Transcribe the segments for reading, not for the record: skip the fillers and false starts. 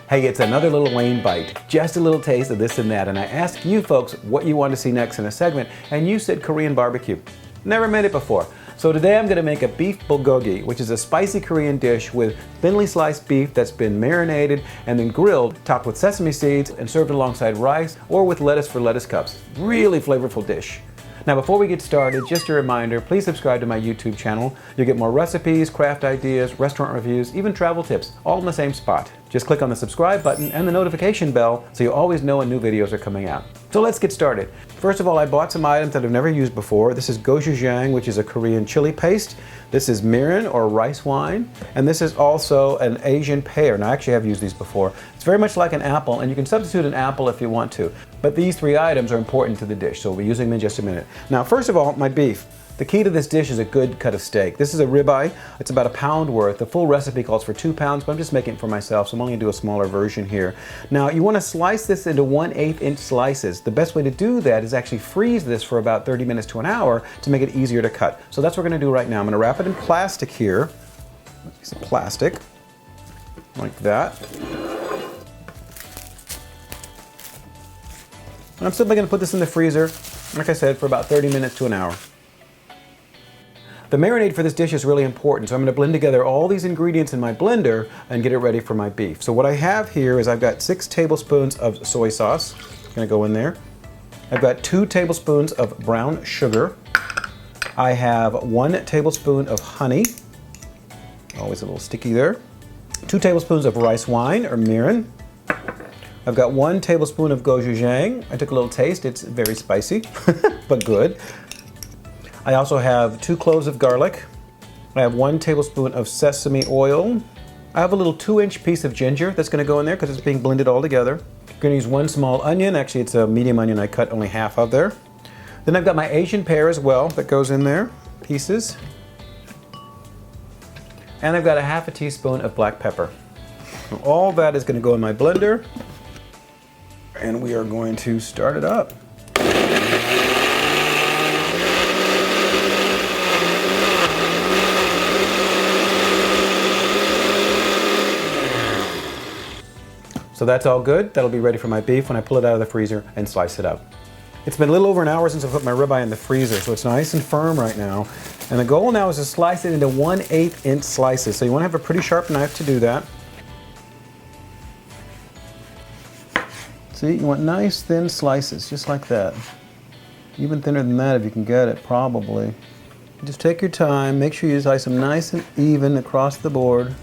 Hey, it's another little Wayne bite, just a little taste of this and that, and I asked you folks what you want to see next in a segment, and you said Korean barbecue. Never made it before. So today I'm going to make a beef bulgogi, which is a spicy Korean dish with thinly sliced beef that's been marinated and then grilled, topped with sesame seeds and served alongside rice or with lettuce for lettuce cups. Really flavorful dish. Now before we get started, just a reminder, please subscribe to my YouTube channel. You'll get more recipes, craft ideas, restaurant reviews, even travel tips, all in the same spot. Just click on the subscribe button and the notification bell so you always know when new videos are coming out. So let's get started. First of all, I bought some items that I've never used before. This is gouchujang, which is a Korean chili paste. This is mirin, or rice wine. And this is also an Asian pear. Now, I actually have used these before. It's very much like an apple, and you can substitute an apple if you want to. But these three items are important to the dish, so we'll be using them in just a minute. Now, first of all, my beef. The key to this dish is a good cut of steak. This is a ribeye. It's about 1 pound worth. The full recipe calls for 2 pounds, but I'm just making it for myself, so I'm only going to do a smaller version here. Now, you want to slice this into 1/8 inch slices. The best way to do that is actually freeze this for about 30 minutes to an hour to make it easier to cut. So that's what we're going to do right now. I'm going to wrap it in plastic here. Piece of plastic, like that. And I'm simply going to put this in the freezer, like I said, for about 30 minutes to an hour. The marinade for this dish is really important, so I'm going to blend together all these ingredients in my blender and get it ready for my beef. So what I have here is I've got 6 tablespoons of soy sauce. Going to go in there. I've got 2 tablespoons of brown sugar. I have 1 tablespoon of honey. Always a little sticky there. 2 tablespoons of rice wine, or mirin. I've got 1 tablespoon of gochujang. I took a little taste. It's very spicy, but good. I also have 2 cloves of garlic. I have 1 tablespoon of sesame oil. I have a little 2-inch piece of ginger that's going to go in there because it's being blended all together. I'm going to use 1 small onion. Actually, it's a medium onion. I cut only half of there. Then I've got my Asian pear as well that goes in there, pieces. And I've got 1/2 teaspoon of black pepper. So all that is going to go in my blender. And we are going to start it up. So that's all good. That'll be ready for my beef when I pull it out of the freezer and slice it up. It's been a little over an hour since I put my ribeye in the freezer, so it's nice and firm right now. And the goal now is to slice it into 1/8 inch slices. So you want to have a pretty sharp knife to do that. See, you want nice thin slices, just like that. Even thinner than that if you can get it, probably. Just take your time, make sure you slice them nice and even across the board.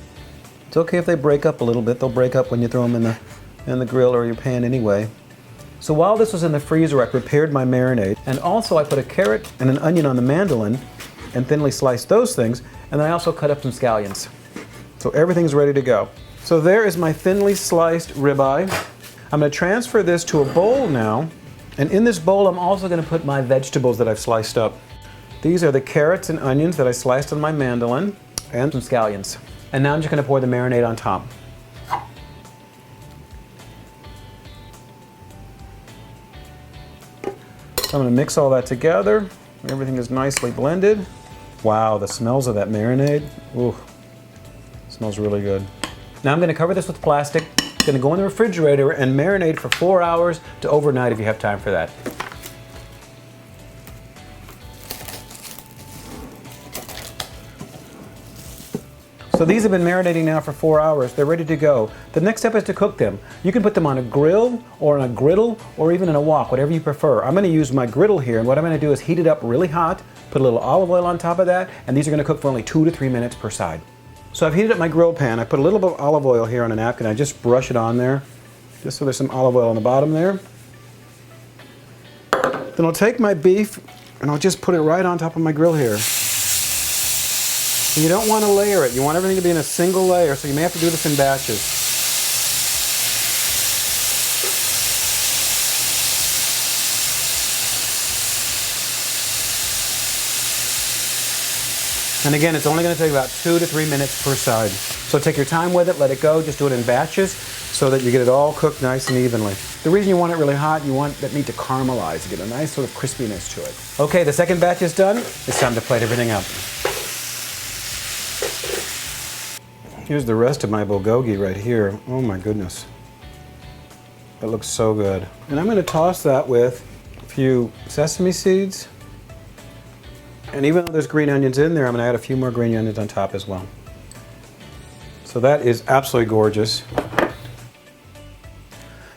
It's okay if they break up a little bit. They'll break up when you throw them in the grill or your pan anyway. So while this was in the freezer, I prepared my marinade, and also I put a carrot and an onion on the mandolin and thinly sliced those things, and then I also cut up some scallions. So everything's ready to go. So there is my thinly sliced ribeye. I'm going to transfer this to a bowl now, and in this bowl I'm also going to put my vegetables that I've sliced up. These are the carrots and onions that I sliced on my mandolin, and some scallions. And now I'm just going to pour the marinade on top. So I'm going to mix all that together. Everything is nicely blended. Wow, the smells of that marinade. Ooh, smells really good. Now I'm going to cover this with plastic. It's going to go in the refrigerator and marinate for 4 hours to overnight if you have time for that. So these have been marinating now for 4 hours. They're ready to go. The next step is to cook them. You can put them on a grill or on a griddle or even in a wok, whatever you prefer. I'm going to use my griddle here, and what I'm going to do is heat it up really hot, put a little olive oil on top of that, and these are going to cook for only 2 to 3 minutes per side. So I've heated up my grill pan. I put a little bit of olive oil here on a napkin. I just brush it on there, just so there's some olive oil on the bottom there. Then I'll take my beef and I'll just put it right on top of my grill here. And you don't want to layer it. You want everything to be in a single layer, so you may have to do this in batches. And again, it's only going to take about 2 to 3 minutes per side. So take your time with it, let it go, just do it in batches so that you get it all cooked nice and evenly. The reason you want it really hot, you want that meat to caramelize, to get a nice sort of crispiness to it. Okay, the second batch is done. It's time to plate everything up. Here's the rest of my bulgogi right here. Oh my goodness. That looks so good. And I'm going to toss that with a few sesame seeds. And even though there's green onions in there, I'm going to add a few more green onions on top as well. So that is absolutely gorgeous.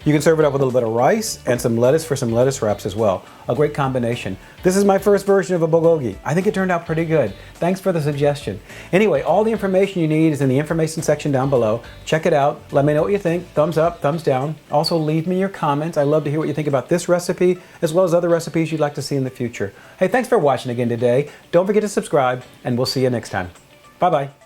You can serve it up with a little bit of rice and some lettuce for some lettuce wraps as well. A great combination. This is my first version of a bulgogi. I think it turned out pretty good. Thanks for the suggestion. Anyway, all the information you need is in the information section down below. Check it out. Let me know what you think. Thumbs up, thumbs down. Also, leave me your comments. I love to hear what you think about this recipe, as well as other recipes you'd like to see in the future. Hey, thanks for watching again today. Don't forget to subscribe, and we'll see you next time. Bye-bye.